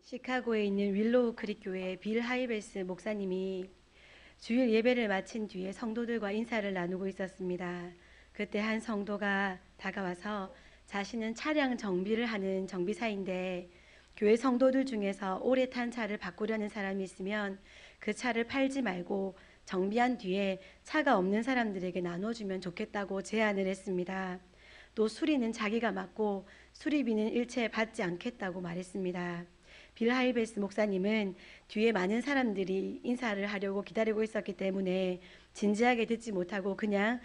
시카고에 있는 윌로우 크릭 교회 빌 하이베스 목사님이 주일 예배를 마친 뒤에 성도들과 인사를 나누고 있었습니다. 그때 한 성도가 다가와서 자신은 차량 정비를 하는 정비사인데 교회 성도들 중에서 오래 탄 차를 바꾸려는 사람이 있으면 그 차를 팔지 말고 정비한 뒤에 차가 없는 사람들에게 나눠주면 좋겠다고 제안을 했습니다. 또 수리는 자기가 맡고 수리비는 일체 받지 않겠다고 말했습니다. 빌 하이베스 목사님은 뒤에 많은 사람들이 인사를 하려고 기다리고 있었기 때문에 진지하게 듣지 못하고 그냥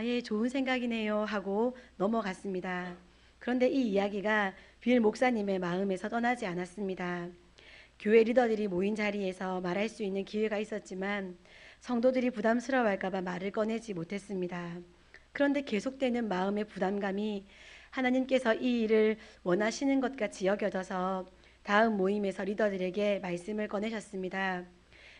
예, 좋은 생각이네요 하고 넘어갔습니다. 그런데 이 이야기가 빌 목사님의 마음에서 떠나지 않았습니다. 교회 리더들이 모인 자리에서 말할 수 있는 기회가 있었지만 성도들이 부담스러워할까봐 말을 꺼내지 못했습니다. 그런데 계속되는 마음의 부담감이 하나님께서 이 일을 원하시는 것 같이 여겨져서 다음 모임에서 리더들에게 말씀을 꺼내셨습니다.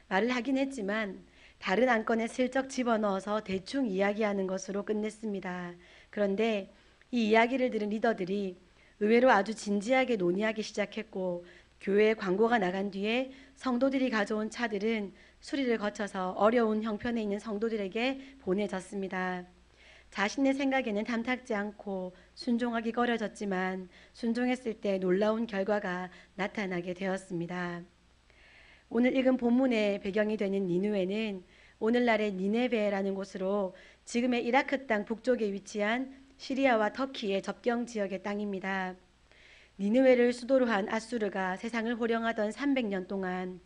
말을 하긴 했지만 다른 안건에 슬쩍 집어넣어서 대충 이야기하는 것으로 끝냈습니다. 그런데 이 이야기를 들은 리더들이 의외로 아주 진지하게 논의하기 시작했고 교회에 광고가 나간 뒤에 성도들이 가져온 차들은 수리를 거쳐서 어려운 형편에 있는 성도들에게 보내졌습니다. 자신의 생각에는 탐탁지 않고 순종하기 어려졌지만 순종했을 때 놀라운 결과가 나타나게 되었습니다. 오늘 읽은 본문의 배경이 되는 니느웨는 오늘날의 니네베라는 곳으로 지금의 이라크 땅 북쪽에 위치한 시리아와 터키의 접경 지역의 땅입니다. 니느웨를 수도로 한 아수르가 세상을 호령하던 300년 동안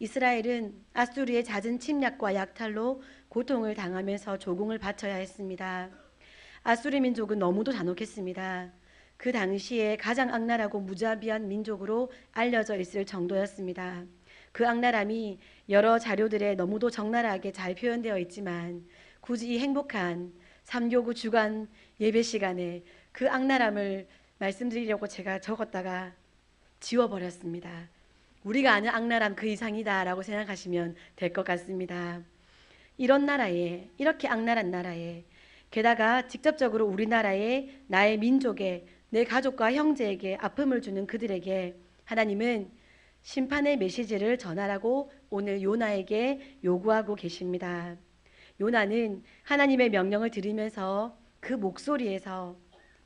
이스라엘은 아수르의 잦은 침략과 약탈로 고통을 당하면서 조공을 바쳐야 했습니다. 아수르 민족은 너무도 잔혹했습니다. 그 당시에 가장 악랄하고 무자비한 민족으로 알려져 있을 정도였습니다. 그 악랄함이 여러 자료들에 너무도 적나라하게 잘 표현되어 있지만 굳이 이 행복한 삼교구 주간 예배 시간에 그 악랄함을 말씀드리려고 제가 적었다가 지워버렸습니다. 우리가 아는 악랄함 그 이상이다 라고 생각하시면 될 것 같습니다. 이런 나라에, 이렇게 악랄한 나라에, 게다가 직접적으로 우리나라에, 나의 민족에, 내 가족과 형제에게 아픔을 주는 그들에게 하나님은 심판의 메시지를 전하라고 오늘 요나에게 요구하고 계십니다. 요나는 하나님의 명령을 들으면서 그 목소리에서,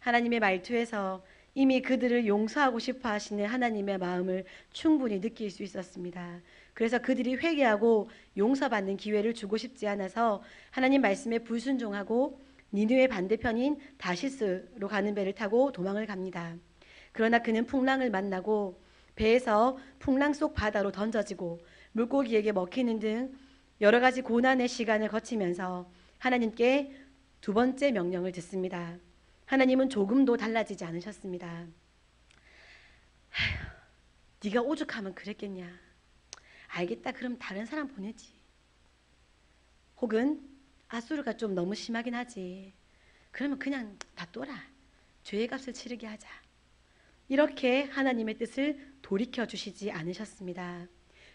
하나님의 말투에서 이미 그들을 용서하고 싶어 하시는 하나님의 마음을 충분히 느낄 수 있었습니다. 그래서 그들이 회개하고 용서받는 기회를 주고 싶지 않아서 하나님 말씀에 불순종하고 니느웨 반대편인 다시스로 가는 배를 타고 도망을 갑니다. 그러나 그는 풍랑을 만나고 배에서 풍랑 속 바다로 던져지고 물고기에게 먹히는 등 여러 가지 고난의 시간을 거치면서 하나님께 두 번째 명령을 듣습니다. 하나님은 조금도 달라지지 않으셨습니다. 네가 오죽하면 그랬겠냐. 알겠다. 그럼 다른 사람 보내지. 혹은 아수르가 좀 너무 심하긴 하지. 그러면 그냥 놔둬라. 죄의 값을 치르게 하자. 이렇게 하나님의 뜻을 돌이켜 주시지 않으셨습니다.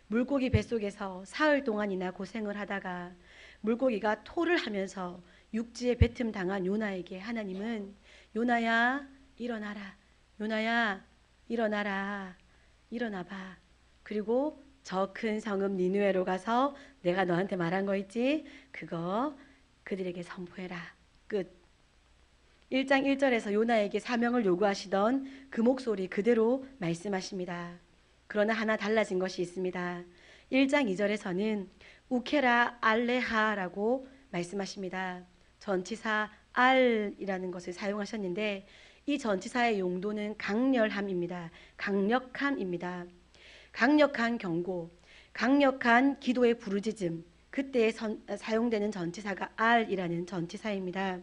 물고기 뱃속에서 사흘 동안이나 고생을 하다가 물고기가 토를 하면서 육지에 뱉음 당한 요나에게 하나님은 요나야 일어나라. 요나야 일어나라. 일어나봐. 그리고 저 큰 성읍 니느웨로 가서 내가 너한테 말한 거 있지? 그거 그들에게 선포해라. 끝. 1장 1절에서 요나에게 사명을 요구하시던 그 목소리 그대로 말씀하십니다. 그러나 하나 달라진 것이 있습니다. 1장 2절에서는 우케라 알레하라고 말씀하십니다. 전치사 알이라는 것을 사용하셨는데 이 전치사의 용도는 강렬함입니다. 강력함입니다. 강력한 경고, 강력한 기도의 부르짖음, 그때에 사용되는 전치사가 알이라는 전치사입니다.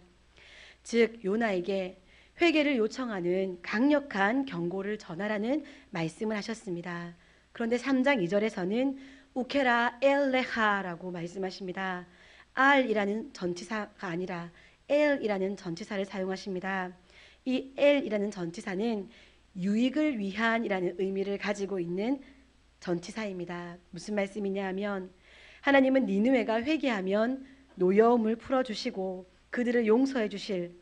즉 요나에게 회개를 요청하는 강력한 경고를 전하라는 말씀을 하셨습니다. 그런데 3장 2절에서는 우케라 엘레하라고 말씀하십니다. 알이라는 전치사가 아니라 엘이라는 전치사를 사용하십니다. 이 엘이라는 전치사는 유익을 위한이라는 의미를 가지고 있는 전치사입니다. 무슨 말씀이냐 하면 하나님은 니느웨가 회개하면 노여움을 풀어주시고 그들을 용서해 주실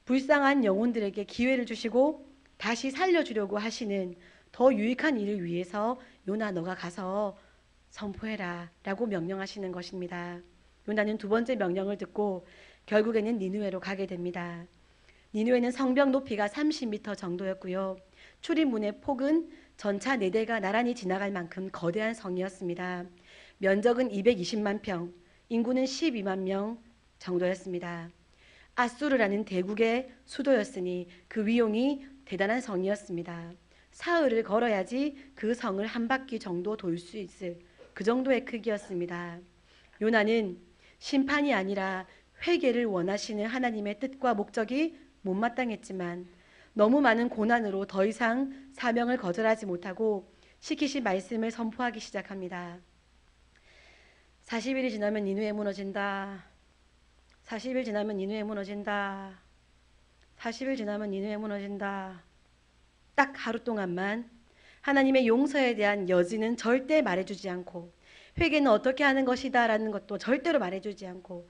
불쌍한 영혼들에게 기회를 주시고 다시 살려주려고 하시는 더 유익한 일을 위해서 요나 너가 가서 선포해라 라고 명령하시는 것입니다. 요나는 두 번째 명령을 듣고 결국에는 니느웨로 가게 됩니다. 니느웨는 성벽 높이가 30m 정도였고요. 출입문의 폭은 전차 4대가 나란히 지나갈 만큼 거대한 성이었습니다. 면적은 220만 평, 인구는 12만 명 정도였습니다. 아수르라는 대국의 수도였으니 그 위용이 대단한 성이었습니다. 사흘을 걸어야지 그 성을 한 바퀴 정도 돌 수 있을 그 정도의 크기였습니다. 요나는 심판이 아니라 회개를 원하시는 하나님의 뜻과 목적이 못마땅했지만 너무 많은 고난으로 더 이상 사명을 거절하지 못하고 시키신 말씀을 선포하기 시작합니다. 40일이 지나면 니느웨 무너진다. 40일 지나면 니느웨 무너진다. 40일 지나면 니느웨 무너진다. 딱 하루 동안만 하나님의 용서에 대한 여지는 절대 말해주지 않고 회개는 어떻게 하는 것이다 라는 것도 절대로 말해주지 않고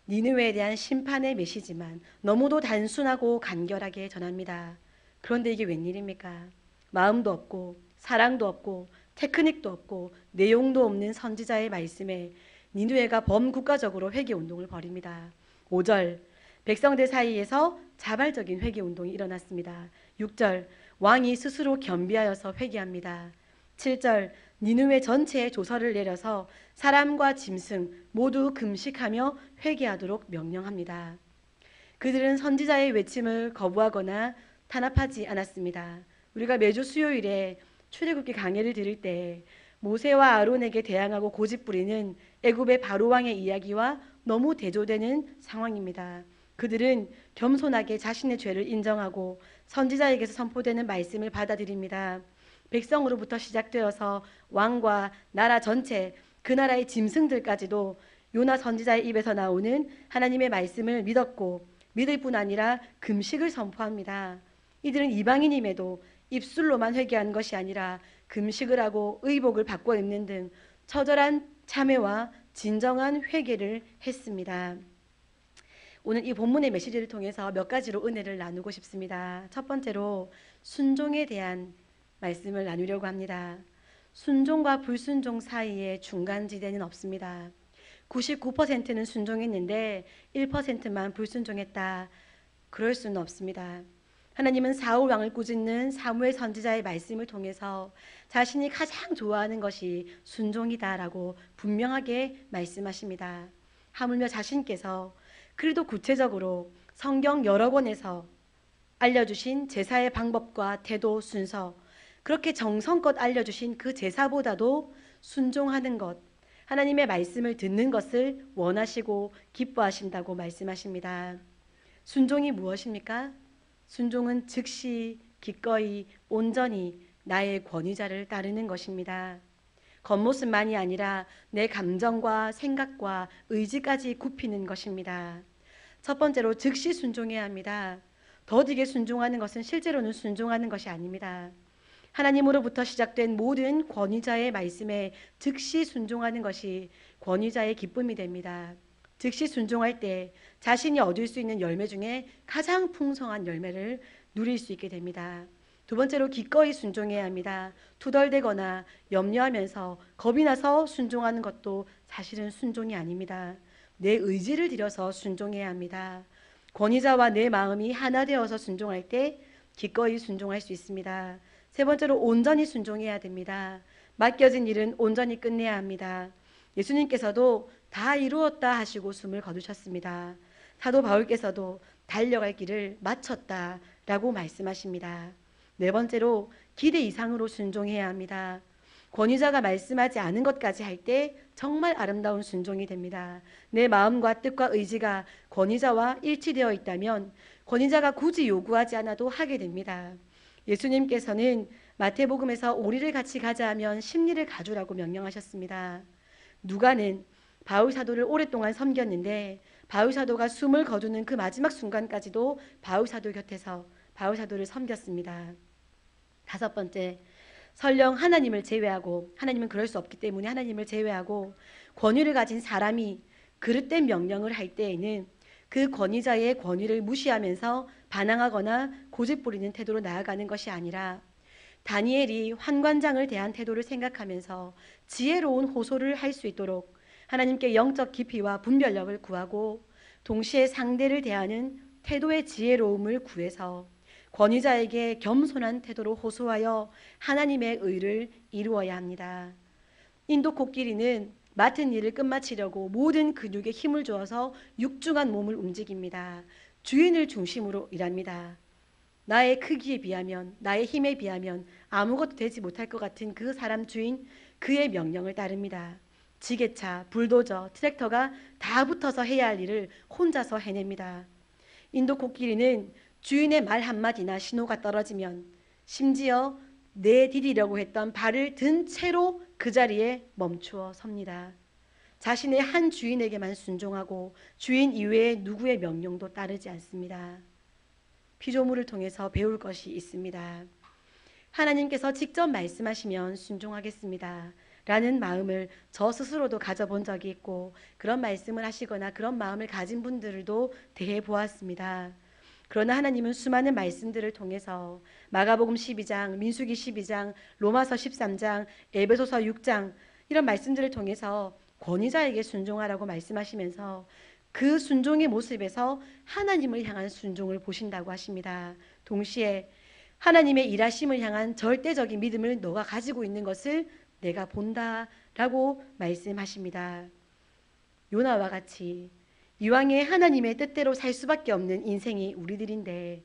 니느웨에 대한 심판의 메시지만 너무도 단순하고 간결하게 전합니다. 그런데 이게 웬일입니까? 마음도 없고 사랑도 없고 테크닉도 없고 내용도 없는 선지자의 말씀에 니느웨가 범국가적으로 회개운동을 벌입니다. 5절 백성들 사이에서 자발적인 회개운동이 일어났습니다. 6절 왕이 스스로 겸비하여서 회개합니다. 7절 니느웨 전체에 조서를 내려서 사람과 짐승 모두 금식하며 회개하도록 명령합니다. 그들은 선지자의 외침을 거부하거나 탄압하지 않았습니다. 우리가 매주 수요일에 출애굽기 강해를 들을 때 모세와 아론에게 대항하고 고집부리는 애굽의 바로왕의 이야기와 너무 대조되는 상황입니다. 그들은 겸손하게 자신의 죄를 인정하고 선지자에게서 선포되는 말씀을 받아들입니다. 백성으로부터 시작되어서 왕과 나라 전체, 그 나라의 짐승들까지도 요나 선지자의 입에서 나오는 하나님의 말씀을 믿었고 믿을 뿐 아니라 금식을 선포합니다. 이들은 이방인임에도 입술로만 회개한 것이 아니라 금식을 하고 의복을 바꿔 입는 등 처절한 참회와 진정한 회개를 했습니다. 오늘 이 본문의 메시지를 통해서 몇 가지로 은혜를 나누고 싶습니다. 첫 번째로 순종에 대한 말씀을 나누려고 합니다. 순종과 불순종 사이에 중간지대는 없습니다. 99%는 순종했는데 1%만 불순종했다. 그럴 수는 없습니다. 하나님은 사울 왕을 꾸짖는 사무엘 선지자의 말씀을 통해서 자신이 가장 좋아하는 것이 순종이다라고 분명하게 말씀하십니다. 하물며 자신께서 그래도 구체적으로 성경 여러 권에서 알려주신 제사의 방법과 태도, 순서, 그렇게 정성껏 알려주신 그 제사보다도 순종하는 것, 하나님의 말씀을 듣는 것을 원하시고 기뻐하신다고 말씀하십니다. 순종이 무엇입니까? 순종은 즉시, 기꺼이, 온전히 나의 권위자를 따르는 것입니다. 겉모습만이 아니라 내 감정과 생각과 의지까지 굽히는 것입니다. 첫 번째로 즉시 순종해야 합니다. 더디게 순종하는 것은 실제로는 순종하는 것이 아닙니다. 하나님으로부터 시작된 모든 권위자의 말씀에 즉시 순종하는 것이 권위자의 기쁨이 됩니다. 즉시 순종할 때 자신이 얻을 수 있는 열매 중에 가장 풍성한 열매를 누릴 수 있게 됩니다. 두 번째로 기꺼이 순종해야 합니다. 투덜대거나 염려하면서 겁이 나서 순종하는 것도 사실은 순종이 아닙니다. 내 의지를 들여서 순종해야 합니다. 권위자와 내 마음이 하나 되어서 순종할 때 기꺼이 순종할 수 있습니다. 세 번째로 온전히 순종해야 됩니다. 맡겨진 일은 온전히 끝내야 합니다. 예수님께서도 다 이루었다 하시고 숨을 거두셨습니다. 사도 바울께서도 달려갈 길을 마쳤다라고 말씀하십니다. 네 번째로 기대 이상으로 순종해야 합니다. 권위자가 말씀하지 않은 것까지 할 때 정말 아름다운 순종이 됩니다. 내 마음과 뜻과 의지가 권위자와 일치되어 있다면 권위자가 굳이 요구하지 않아도 하게 됩니다. 예수님께서는 마태복음에서 오리를 같이 가자 하면 십리를 가주라고 명령하셨습니다. 누가는 바울 사도를 오랫동안 섬겼는데 바울 사도가 숨을 거두는 그 마지막 순간까지도 바울 사도 곁에서 바울 사도를 섬겼습니다. 다섯 번째, 설령 하나님을 제외하고, 하나님은 그럴 수 없기 때문에 하나님을 제외하고 권위를 가진 사람이 그릇된 명령을 할 때에는 그 권위자의 권위를 무시하면서 반항하거나 고집부리는 태도로 나아가는 것이 아니라 다니엘이 환관장을 대한 태도를 생각하면서 지혜로운 호소를 할 수 있도록 하나님께 영적 깊이와 분별력을 구하고 동시에 상대를 대하는 태도의 지혜로움을 구해서 권위자에게 겸손한 태도로 호소하여 하나님의 의를 이루어야 합니다. 인도 코끼리는 맡은 일을 끝마치려고 모든 근육에 힘을 주어서 육중한 몸을 움직입니다. 주인을 중심으로 일합니다. 나의 크기에 비하면, 나의 힘에 비하면 아무것도 되지 못할 것 같은 그 사람 주인, 그의 명령을 따릅니다. 지게차, 불도저, 트랙터가 다 붙어서 해야 할 일을 혼자서 해냅니다. 인도 코끼리는 주인의 말 한마디나 신호가 떨어지면 심지어 내디디려고 했던 발을 든 채로 그 자리에 멈추어 섭니다. 자신의 한 주인에게만 순종하고 주인 이외의 누구의 명령도 따르지 않습니다. 피조물을 통해서 배울 것이 있습니다. 하나님께서 직접 말씀하시면 순종하겠습니다. 라는 마음을 저 스스로도 가져본 적이 있고 그런 말씀을 하시거나 그런 마음을 가진 분들도 대해 보았습니다. 그러나 하나님은 수많은 말씀들을 통해서 마가복음 12장, 민수기 12장, 로마서 13장, 에베소서 6장 이런 말씀들을 통해서 권위자에게 순종하라고 말씀하시면서 그 순종의 모습에서 하나님을 향한 순종을 보신다고 하십니다. 동시에 하나님의 일하심을 향한 절대적인 믿음을 너가 가지고 있는 것을 내가 본다라고 말씀하십니다. 요나와 같이 이왕에 하나님의 뜻대로 살 수밖에 없는 인생이 우리들인데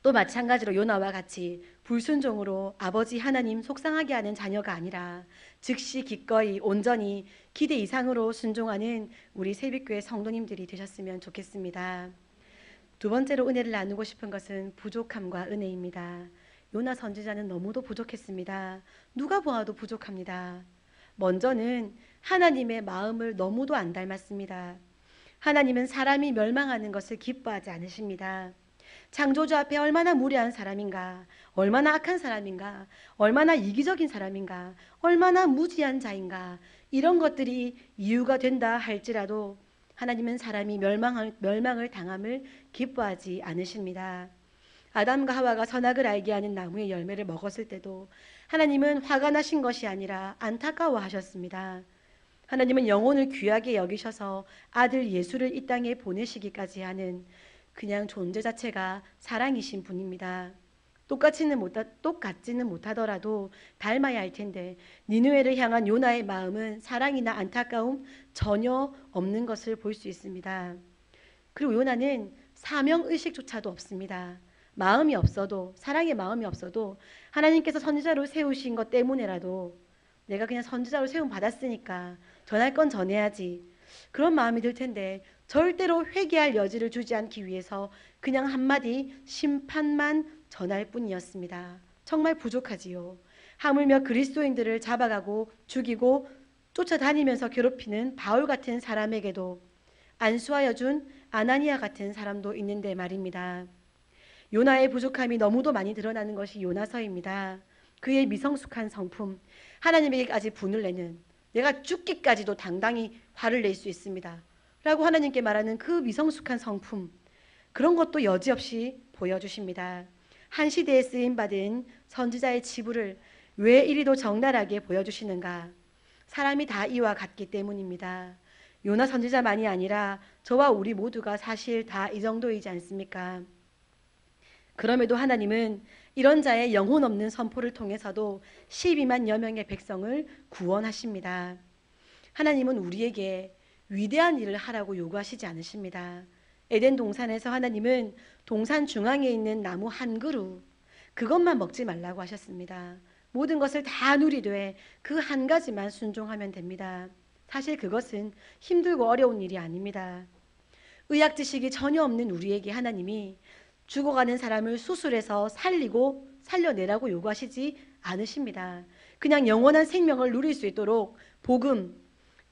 또 마찬가지로 요나와 같이 불순종으로 아버지 하나님 속상하게 하는 자녀가 아니라 즉시 기꺼이 온전히 기대 이상으로 순종하는 우리 새빛교회 성도님들이 되셨으면 좋겠습니다. 두 번째로 은혜를 나누고 싶은 것은 부족함과 은혜입니다. 요나 선지자는 너무도 부족했습니다. 누가 보아도 부족합니다. 먼저는 하나님의 마음을 너무도 안 닮았습니다. 하나님은 사람이 멸망하는 것을 기뻐하지 않으십니다. 창조주 앞에 얼마나 무례한 사람인가, 얼마나 악한 사람인가, 얼마나 이기적인 사람인가, 얼마나 무지한 자인가, 이런 것들이 이유가 된다 할지라도 하나님은 사람이 멸망을 당함을 기뻐하지 않으십니다. 아담과 하와가 선악을 알게 하는 나무의 열매를 먹었을 때도 하나님은 화가 나신 것이 아니라 안타까워하셨습니다. 하나님은 영혼을 귀하게 여기셔서 아들 예수를 이 땅에 보내시기까지 하는 그냥 존재 자체가 사랑이신 분입니다. 똑같지는 못하더라도 닮아야 할 텐데 니느웨를 향한 요나의 마음은 사랑이나 안타까움 전혀 없는 것을 볼 수 있습니다. 그리고 요나는 사명의식조차도 없습니다. 마음이 없어도, 사랑의 마음이 없어도 하나님께서 선지자로 세우신 것 때문에라도 내가 그냥 선지자로 세움 받았으니까 전할 건 전해야지, 그런 마음이 들 텐데 절대로 회개할 여지를 주지 않기 위해서 그냥 한마디 심판만 전할 뿐이었습니다. 정말 부족하지요. 하물며 그리스도인들을 잡아가고 죽이고 쫓아다니면서 괴롭히는 바울 같은 사람에게도 안수하여 준 아나니아 같은 사람도 있는데 말입니다. 요나의 부족함이 너무도 많이 드러나는 것이 요나서입니다. 그의 미성숙한 성품, 하나님에게까지 분을 내는, 내가 죽기까지도 당당히 화를 낼 수 있습니다 라고 하나님께 말하는 그 미성숙한 성품, 그런 것도 여지없이 보여주십니다. 한 시대에 쓰임받은 선지자의 치부를 왜 이리도 적나라하게 보여주시는가? 사람이 다 이와 같기 때문입니다. 요나 선지자만이 아니라 저와 우리 모두가 사실 다 이 정도이지 않습니까? 그럼에도 하나님은 이런 자의 영혼 없는 선포를 통해서도 12만여 명의 백성을 구원하십니다. 하나님은 우리에게 위대한 일을 하라고 요구하시지 않으십니다. 에덴 동산에서 하나님은 동산 중앙에 있는 나무 한 그루, 그것만 먹지 말라고 하셨습니다. 모든 것을 다 누리되 그 한 가지만 순종하면 됩니다. 사실 그것은 힘들고 어려운 일이 아닙니다. 의학 지식이 전혀 없는 우리에게 하나님이 죽어가는 사람을 수술해서 살려내라고 요구하시지 않으십니다. 그냥 영원한 생명을 누릴 수 있도록 복음,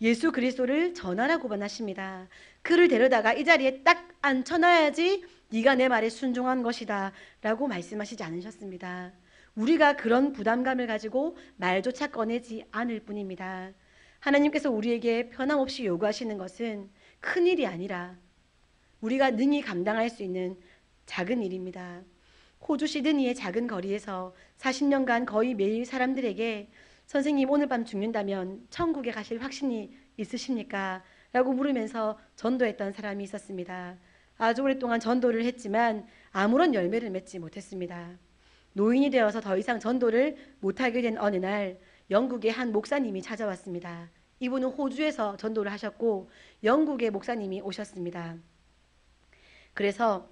예수 그리스도를 전하라고만 하십니다. 그를 데려다가 이 자리에 딱 앉혀놔야지 네가 내 말에 순종한 것이다 라고 말씀하시지 않으셨습니다. 우리가 그런 부담감을 가지고 말조차 꺼내지 않을 뿐입니다. 하나님께서 우리에게 변함없이 요구하시는 것은 큰일이 아니라 우리가 능히 감당할 수 있는 작은 일입니다. 호주 시드니의 작은 거리에서 40년간 거의 매일 사람들에게 선생님 오늘 밤 죽는다면 천국에 가실 확신이 있으십니까? 라고 물으면서 전도했던 사람이 있었습니다. 아주 오랫동안 전도를 했지만 아무런 열매를 맺지 못했습니다. 노인이 되어서 더 이상 전도를 못하게 된 어느 날 영국의 한 목사님이 찾아왔습니다. 이분은 호주에서 전도를 하셨고 영국의 목사님이 오셨습니다. 그래서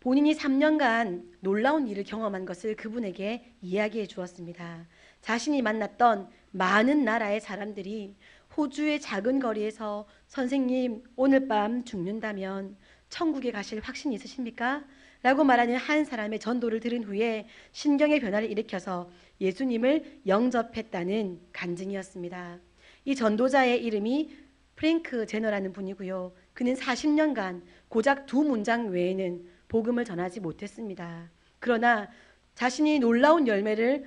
본인이 3년간 놀라운 일을 경험한 것을 그분에게 이야기해 주었습니다. 자신이 만났던 많은 나라의 사람들이 호주의 작은 거리에서 선생님 오늘 밤 죽는다면 천국에 가실 확신이 있으십니까? 라고 말하는 한 사람의 전도를 들은 후에 신경의 변화를 일으켜서 예수님을 영접했다는 간증이었습니다. 이 전도자의 이름이 프랭크 제너라는 분이고요. 그는 40년간 고작 2문장 외에는 복음을 전하지 못했습니다. 그러나 자신이 놀라운 열매를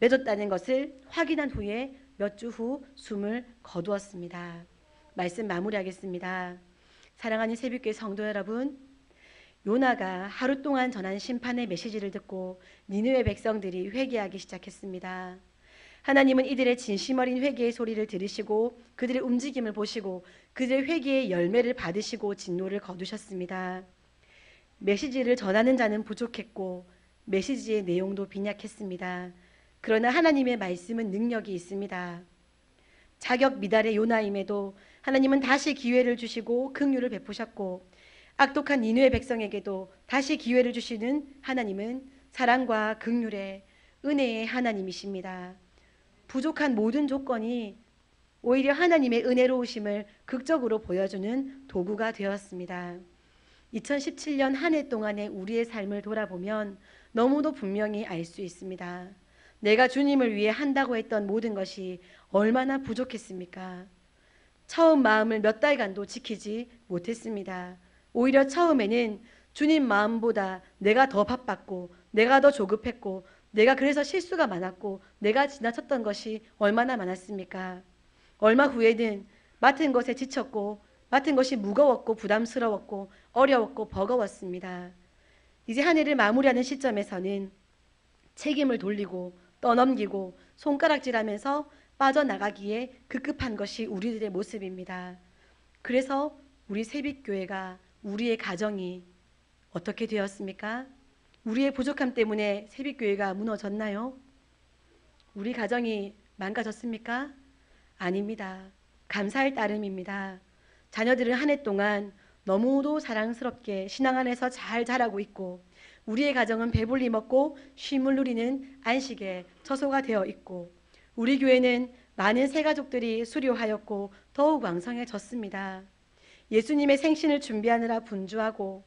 맺었다는 것을 확인한 후에 몇 주 후 숨을 거두었습니다. 말씀 마무리하겠습니다. 사랑하는 새벽교회 성도 여러분, 요나가 하루 동안 전한 심판의 메시지를 듣고 니느웨 백성들이 회개하기 시작했습니다. 하나님은 이들의 진심 어린 회개의 소리를 들으시고 그들의 움직임을 보시고 그들의 회개의 열매를 받으시고 진노를 거두셨습니다. 메시지를 전하는 자는 부족했고 메시지의 내용도 빈약했습니다. 그러나 하나님의 말씀은 능력이 있습니다. 자격 미달의 요나임에도 하나님은 다시 기회를 주시고 긍휼을 베푸셨고 악독한 니느웨 백성에게도 다시 기회를 주시는 하나님은 사랑과 긍휼의 은혜의 하나님이십니다. 부족한 모든 조건이 오히려 하나님의 은혜로우심을 극적으로 보여주는 도구가 되었습니다. 2017년 한 해 동안의 우리의 삶을 돌아보면 너무도 분명히 알 수 있습니다. 내가 주님을 위해 한다고 했던 모든 것이 얼마나 부족했습니까? 처음 마음을 몇 달간도 지키지 못했습니다. 오히려 처음에는 주님 마음보다 내가 더 바빴고 내가 더 조급했고 내가 그래서 실수가 많았고 내가 지나쳤던 것이 얼마나 많았습니까? 얼마 후에는 맡은 것에 지쳤고 맡은 것이 무거웠고 부담스러웠고 어려웠고 버거웠습니다. 이제 한 해를 마무리하는 시점에서는 책임을 돌리고 떠넘기고 손가락질하면서 빠져나가기에 급급한 것이 우리들의 모습입니다. 그래서 우리 새빛교회가 우리의 가정이 어떻게 되었습니까? 우리의 부족함 때문에 새빛교회가 무너졌나요? 우리 가정이 망가졌습니까? 아닙니다. 감사할 따름입니다. 자녀들은 한 해 동안 너무도 사랑스럽게 신앙 안에서 잘 자라고 있고 우리의 가정은 배불리 먹고 쉼을 누리는 안식의 처소가 되어 있고 우리 교회는 많은 새가족들이 수료하였고 더욱 왕성해졌습니다. 예수님의 생신을 준비하느라 분주하고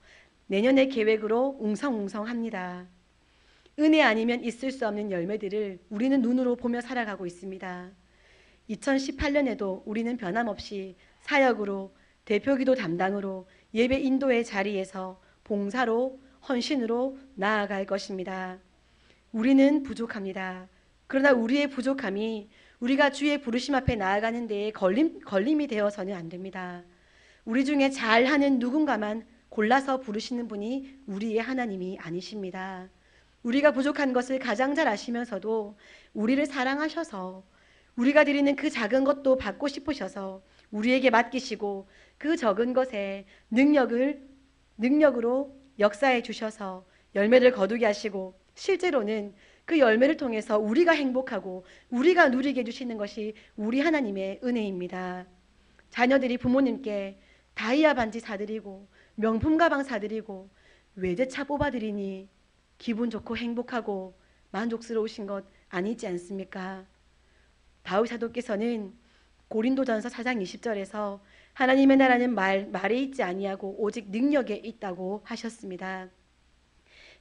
내년의 계획으로 웅성웅성합니다. 은혜 아니면 있을 수 없는 열매들을 우리는 눈으로 보며 살아가고 있습니다. 2018년에도 우리는 변함없이 사역으로 대표기도 담당으로 예배 인도의 자리에서 봉사로 헌신으로 나아갈 것입니다. 우리는 부족합니다. 그러나 우리의 부족함이 우리가 주의 부르심 앞에 나아가는 데에 걸림이 되어서는 안 됩니다. 우리 중에 잘하는 누군가만 골라서 부르시는 분이 우리의 하나님이 아니십니다. 우리가 부족한 것을 가장 잘 아시면서도 우리를 사랑하셔서 우리가 드리는 그 작은 것도 받고 싶으셔서 우리에게 맡기시고 그 적은 것에 능력으로 역사해 주셔서 열매를 거두게 하시고 실제로는 그 열매를 통해서 우리가 행복하고 우리가 누리게 해주시는 것이 우리 하나님의 은혜입니다. 자녀들이 부모님께 다이아 반지 사드리고 명품 가방 사드리고 외제차 뽑아드리니 기분 좋고 행복하고 만족스러우신 것 아니지 않습니까? 다윗 사도께서는 고린도전서 4장 20절에서 하나님의 나라는 말에 있지 아니하고 오직 능력에 있다고 하셨습니다.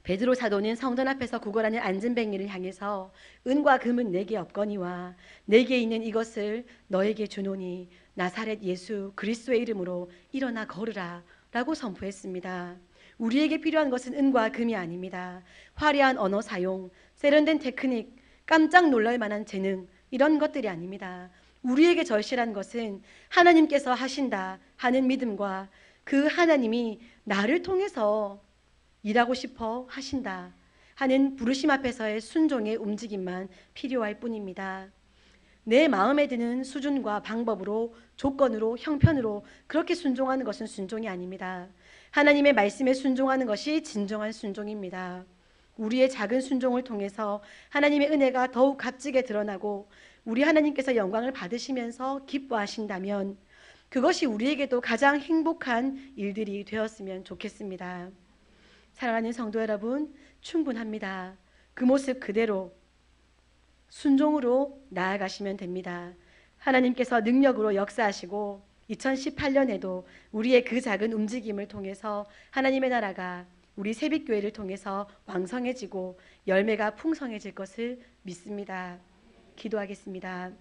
베드로 사도는 성전 앞에서 구걸하는 안진뱅이를 향해서 은과 금은 내게 없거니와 내게 있는 이것을 너에게 주노니 나사렛 예수 그리스도의 이름으로 일어나 걸으라 라고 선포했습니다. 우리에게 필요한 것은 은과 금이 아닙니다. 화려한 언어 사용, 세련된 테크닉, 깜짝 놀랄 만한 재능 이런 것들이 아닙니다. 우리에게 절실한 것은 하나님께서 하신다 하는 믿음과 그 하나님이 나를 통해서 일하고 싶어 하신다 하는 부르심 앞에서의 순종의 움직임만 필요할 뿐입니다. 내 마음에 드는 수준과 방법으로, 조건으로, 형편으로 그렇게 순종하는 것은 순종이 아닙니다. 하나님의 말씀에 순종하는 것이 진정한 순종입니다. 우리의 작은 순종을 통해서 하나님의 은혜가 더욱 값지게 드러나고 우리 하나님께서 영광을 받으시면서 기뻐하신다면 그것이 우리에게도 가장 행복한 일들이 되었으면 좋겠습니다. 사랑하는 성도 여러분, 충분합니다. 그 모습 그대로 순종으로 나아가시면 됩니다. 하나님께서 능력으로 역사하시고 2018년에도 우리의 그 작은 움직임을 통해서 하나님의 나라가 우리 새빛교회를 통해서 왕성해지고 열매가 풍성해질 것을 믿습니다. 기도하겠습니다.